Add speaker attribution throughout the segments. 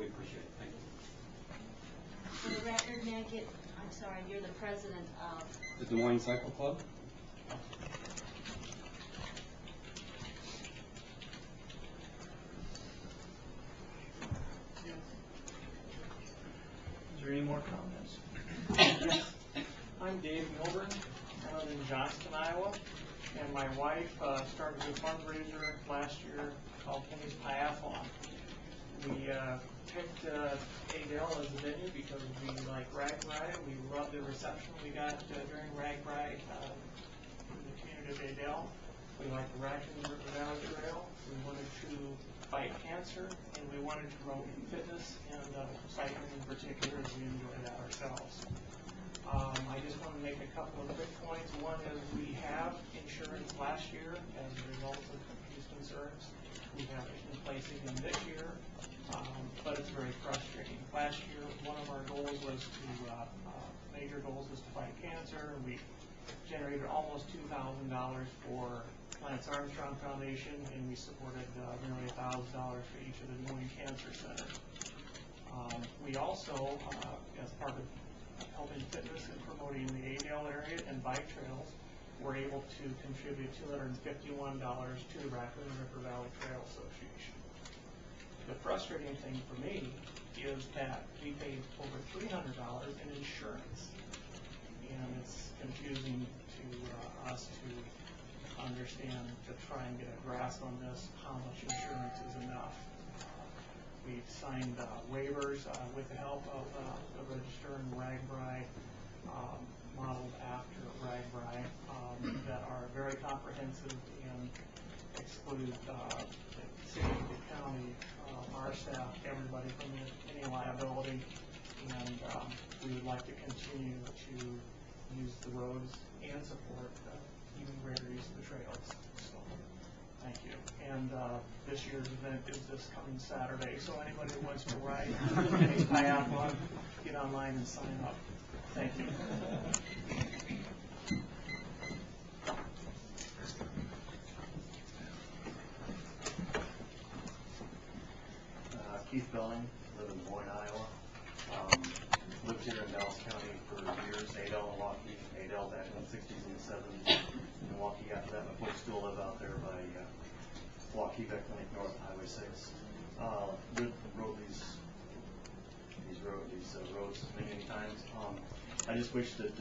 Speaker 1: we appreciate it. Thank you.
Speaker 2: For the record, may I get, I'm sorry, you're the president of
Speaker 1: The Des Moines Cycle Club.
Speaker 3: Is there any more comments? I'm Dave Milburn. I live in Johnston, Iowa, and my wife started a fundraiser last year called Penny's Pie-athalon. We picked Adel as a venue because we like RAGBRAI. We love the reception we got during RAGBRAI in the community of Adel. We like the Raccoon River Valley Trail. We wanted to fight cancer, and we wanted to promote fitness and cycling in particular, as we enjoy that ourselves. I just want to make a couple of quick points. One is we have insurance last year as a result of these concerns. We have it in place again this year, but it's very frustrating. Last year, one of our goals was to, major goals was to fight cancer. We generated almost $2,000 for Lance Armstrong Foundation, and we supported nearly $1,000 for each of the Des Moines Cancer Centers. We also, as part of helping fitness and promoting the Adel area and bike trails, were able to contribute $251 to the Raccoon River Valley Trail Association. The frustrating thing for me is that we paid over $300 in insurance, and it's confusing to us to understand, to try and get a grasp on this, how much insurance is enough. We've signed waivers with the help of the register and RAGBRAI, modeled after RAGBRAI, that are very comprehensive and exclude the city, the county, our staff, everybody from any liability, and we would like to continue to use the roads and support even greater use of the trails. So, thank you. And this year's event is this coming Saturday, so anybody who wants to ride any pie-athalon, get online and sign up. Thank you.
Speaker 4: Keith Belling, live in Des Moines, Iowa. Lived here in Dallas County for years, Adel and Milwaukee. Adel back in the 60s and the 70s. Milwaukee after that. My folks still live out there by Waukebec Lake north of Highway 6. Rode these roads many times. I just wish that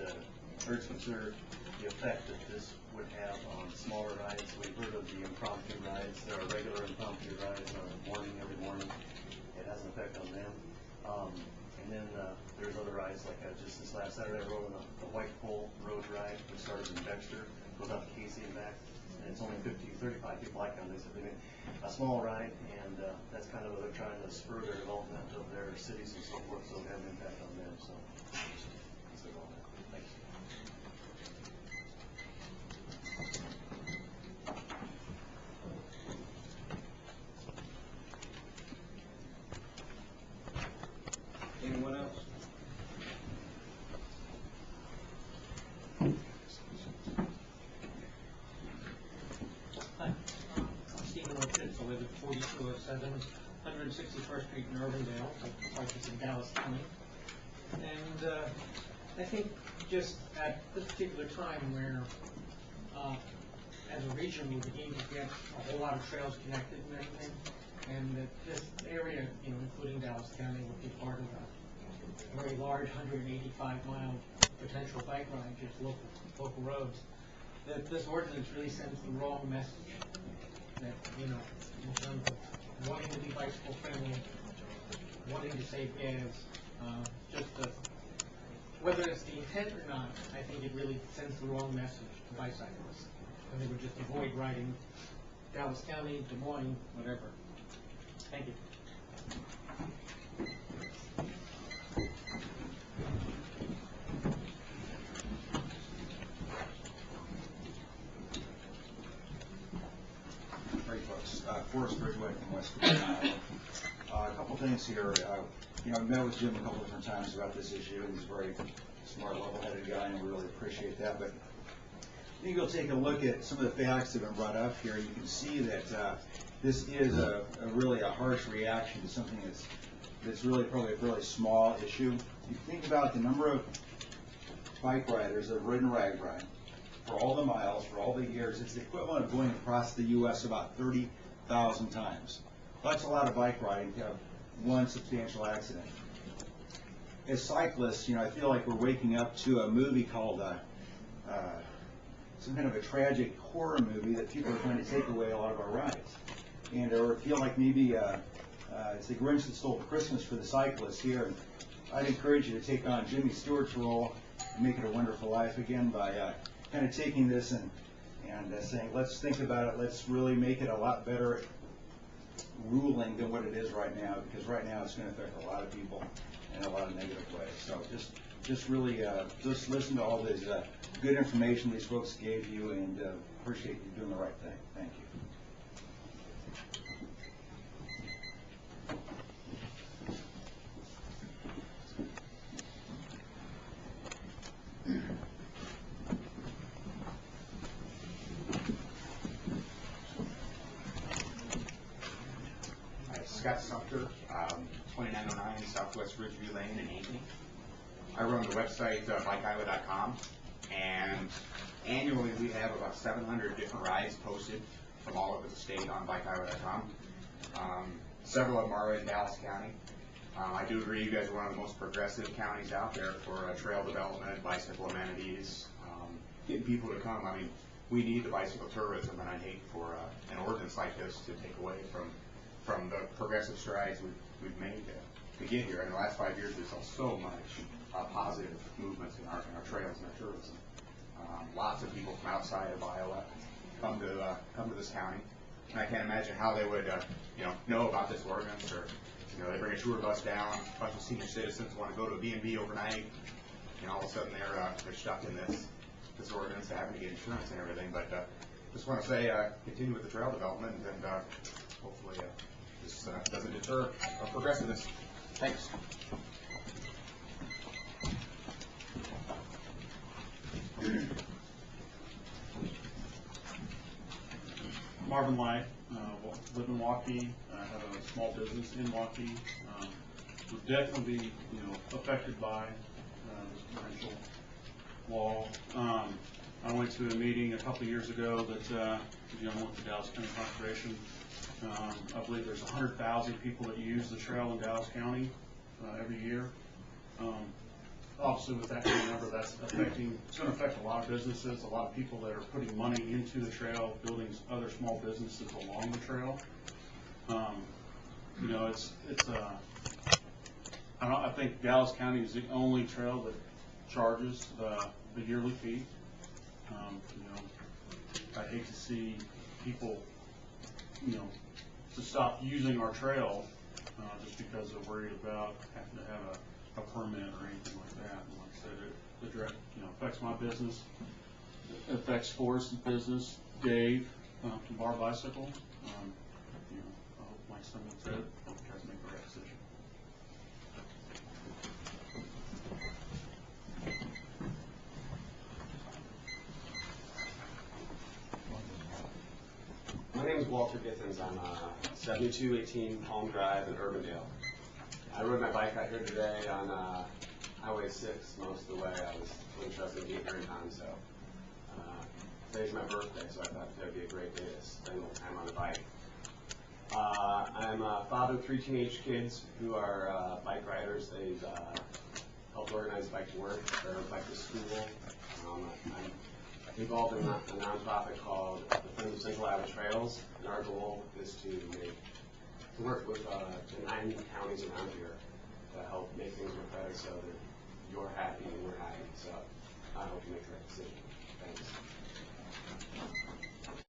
Speaker 4: urge consider the effect that this would have on smaller rides. We've heard of the impromptu rides. There are regular impromptu rides every morning. It has an effect on them. And then there's other rides, like just this last Saturday I rode on a White Pole Road ride, which started in Dexter, goes out to Casey and back, and it's only 35 people like on this. They made a small ride, and that's kind of what they're trying to spur their development of their cities and so forth, so it has an impact on them. So, consider all that. Thanks.
Speaker 1: Anyone else?
Speaker 5: Hi, I'm Stephen Lipshits. I live at 4207 161st Street in Urbandale, which is in Dallas County. And I think just at this particular time where, as a region, we begin to get a whole lot of trails connected and everything, and that this area, including Dallas County, will be part of a very large 185-mile potential bike ride, just local roads. That this ordinance really sends the wrong message. That in terms of wanting to be bicycle friendly, wanting to save gas, whether it's the intent or not, I think it really sends the wrong message to bicyclists. And they would just avoid riding Dallas County, Des Moines, whatever. Thank you.
Speaker 6: Forrest Ridgeway from West Virginia. A couple things here. I've met with Jim a couple different times about this issue. He's a very smart, level-headed guy, and we really appreciate that. But I think you'll take a look at some of the facts that have been brought up here. You can see that this is really a harsh reaction to something that's that's really probably a fairly small issue. You think about the number of bike riders that have ridden RagRide for all the miles, for all the years, it's the equivalent of going across the U.S. about 30,000 times. That's a lot of bike riding to have one substantial accident. As cyclists, I feel like we're waking up to a movie called some kind of a tragic horror movie that people are trying to take away a lot of our rides. And or feel like maybe it's the Grinch that stole Christmas for the cyclists here. And I'd encourage you to take on Jimmy Stewart's role and make it a wonderful life again by kind of taking this and saying, let's think about it, let's really make it a lot better ruling than what it is right now, because right now it's going to affect a lot of people in a lot of negative ways. So just really just listen to all this good information these folks gave you, and appreciate you doing the right thing. Thank you.
Speaker 7: Scott Sumpter, 2909 Southwest Ridgeway Lane in Aiken. I run the website bicyclists.com, and annually we have about 700 different rides posted from all over the state on bicyclists.com. Several of them are in Dallas County. I do agree you guys are one of the most progressive counties out there for trail development, bicycle amenities, getting people to come. I mean, we need the bicycle tourism, and I'd hate for an ordinance like this to take away from the progressive strides we've made to get here. In the last 5 years, we saw so much positive movements in our trails and our tourism. Lots of people from outside of Iowa come to this county, and I can't imagine how they would know about this ordinance, or they bring a tour bus down, a bunch of senior citizens want to go to a B&B overnight, and all of a sudden they're stuck in this ordinance, having to get insurance and everything. But just want to say, continue with the trail development, and hopefully this doesn't deter our progressiveness. Thanks.
Speaker 8: Marvin Lai, live in Waukee. I have a small business in Waukee. Would definitely be, affected by this potential law. I went to a meeting a couple of years ago that dealing with the Dallas County Conservation. I believe there's 100,000 people that use the trail in Dallas County every year. Obviously, with that kind of number, it's going to affect a lot of businesses, a lot of people that are putting money into the trail, building other small businesses along the trail. I think Dallas County is the only trail that charges the yearly fee. I hate to see people, to stop using our trail just because they're worried about having to have a permit or anything like that. And like I said, it direct, affects my business. It affects Forrest's business, Dave from Bar Bicycle. I hope my son would say it. I hope you guys make the right decision.
Speaker 9: My name is Walter Githens. I'm 7218 Palm Drive in Urbandale. I rode my bike out here today on Highway 6 most of the way. I was interested in being here in time, so today's my birthday, so I thought that would be a great day to spend a little time on the bike. I'm a father of 3 teenage kids who are bike riders. They've helped organize Bike to Work or Bike to School. I'm involved in a nonprofit called the Friends of Central Iowa Trails, and our goal is to work with the 9 counties around here to help make things work better so that you're happy and we're happy. So I hope you make the right decision. Thanks.